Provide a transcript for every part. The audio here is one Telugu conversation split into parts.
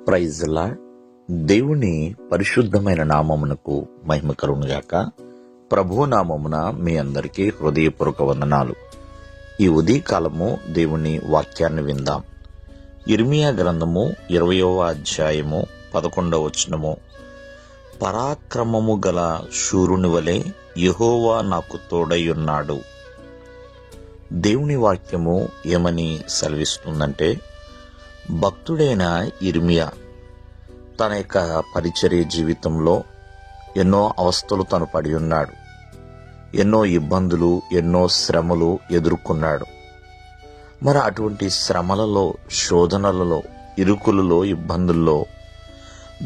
Praise lord. దేవుని పరిశుద్ధమైన నామమునకు మహిమ కలుగునుగాక. ప్రభు నామమున మీ అందరికీ హృదయపూర్వక వందనాలు. ఈ ఉదయకాలము దేవుని వాక్యాన్ని విందాం. యిర్మీయా గ్రంథము 20వ అధ్యాయము 11వ వచనము. పరాక్రమము గల శూరుని వలె యెహోవా నాకు తోడయ్యున్నాడు. దేవుని వాక్యము ఏమని సెలవిస్తుందంటే, భక్తుడైన యిర్మీయా తన యొక్క పరిచర్య జీవితంలో ఎన్నో అవస్థలు తను పడి ఉన్నాడు. ఎన్నో ఇబ్బందులు, ఎన్నో శ్రమలు ఎదుర్కొన్నాడు. మరి అటువంటి శ్రమలలో, శోధనలలో, ఇరుకులలో, ఇబ్బందుల్లో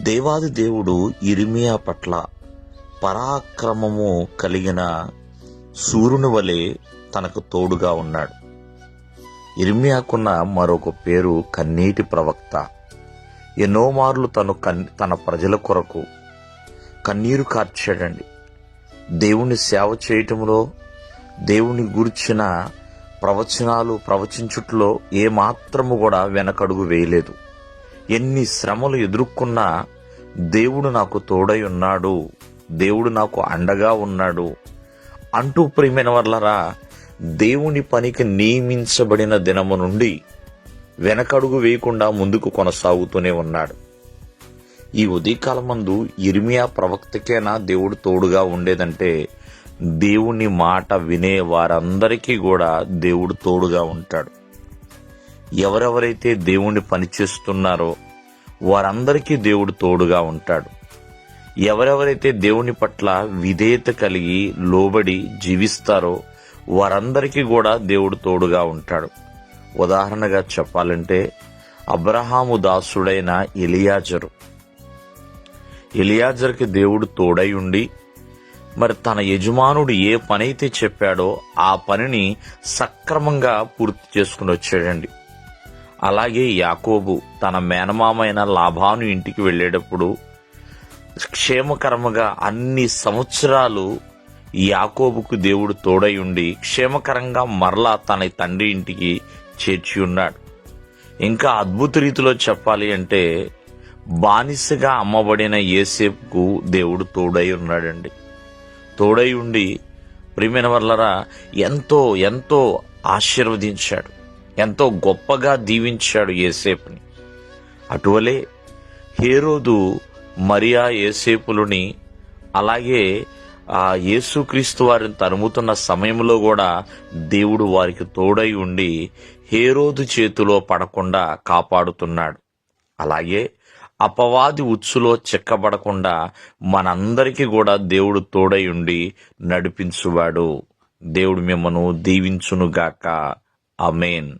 దేవాది దేవుడు యిర్మీయా పట్ల పరాక్రమము కలిగిన సూర్యుని వలె తనకు తోడుగా ఉన్నాడు. యిర్మీయాకున్న మరొక పేరు కన్నీటి ప్రవక్త. ఎన్నో మార్లు తన ప్రజల కొరకు కన్నీరు కార్చాడండి. దేవుని సేవ చేయటంలో, దేవుని గూర్చిన ప్రవచనాలు ప్రవచించుట్లో ఏమాత్రము కూడా వెనకడుగు వేయలేదు. ఎన్ని శ్రమలు ఎదుర్కొన్నా దేవుడు నాకు తోడై ఉన్నాడు, దేవుడు నాకు అండగా ఉన్నాడు అంటూ, ప్రియమైన వర్లరా, దేవుని పనికి నియమించబడిన దినము నుండి వెనకడుగు వేయకుండా ముందుకు కొనసాగుతూనే ఉన్నాడు. ఈ ఉదయకాలమందు యిర్మీయా ప్రవక్తకేనా దేవుడు తోడుగా ఉండేదంటే, దేవుని మాట వినే వారందరికీ కూడా దేవుడు తోడుగా ఉంటాడు. ఎవరెవరైతే దేవుని పని చేస్తున్నారో వారందరికీ దేవుడు తోడుగా ఉంటాడు. ఎవరెవరైతే దేవుని పట్ల విధేయత కలిగి లోబడి జీవిస్తారో వారందరికీ కూడా దేవుడు తోడుగా ఉంటాడు. ఉదాహరణగా చెప్పాలంటే, అబ్రహాము దాసుడైన ఎలియాజరుకి దేవుడు తోడై ఉండి, మరి తన యజమానుడు ఏ పనైతే చెప్పాడో ఆ పనిని సక్రమంగా పూర్తి చేసుకుని వచ్చాడండి. అలాగే యాకోబు తన మేనమామైన లాబాను ఇంటికి వెళ్ళేటప్పుడు క్షేమకరముగా అన్ని సంవత్సరాలు యాకోబుకు దేవుడు తోడై ఉండి క్షేమకరంగా మరలా తన తండ్రి ఇంటికి చేర్చి ఉన్నాడు. ఇంకా అద్భుత రీతిలో చెప్పాలి అంటే, బానిసగా అమ్మబడిన యోసేపుకు దేవుడు తోడై ఉన్నాడండి. తోడై ఉండి ప్రియమైన వర్లరా ఎంతో ఎంతో ఆశీర్వదించాడు, ఎంతో గొప్పగా దీవించాడు యోసేపుని. అటువలే హేరోదు మరియా యోసేపులని, అలాగే యేసుక్రీస్తు వారిని తరుముతున్న సమయంలో కూడా దేవుడు వారికి తోడై ఉండి హేరోదు చేతిలో పడకుండా కాపాడుతున్నాడు. అలాగే అపవాది ఉచ్చులో చిక్కబడకుండా మనందరికీ కూడా దేవుడు తోడై ఉండి నడిపించువాడు. దేవుడు మిమ్మను దీవించునుగాక. ఆమేన్.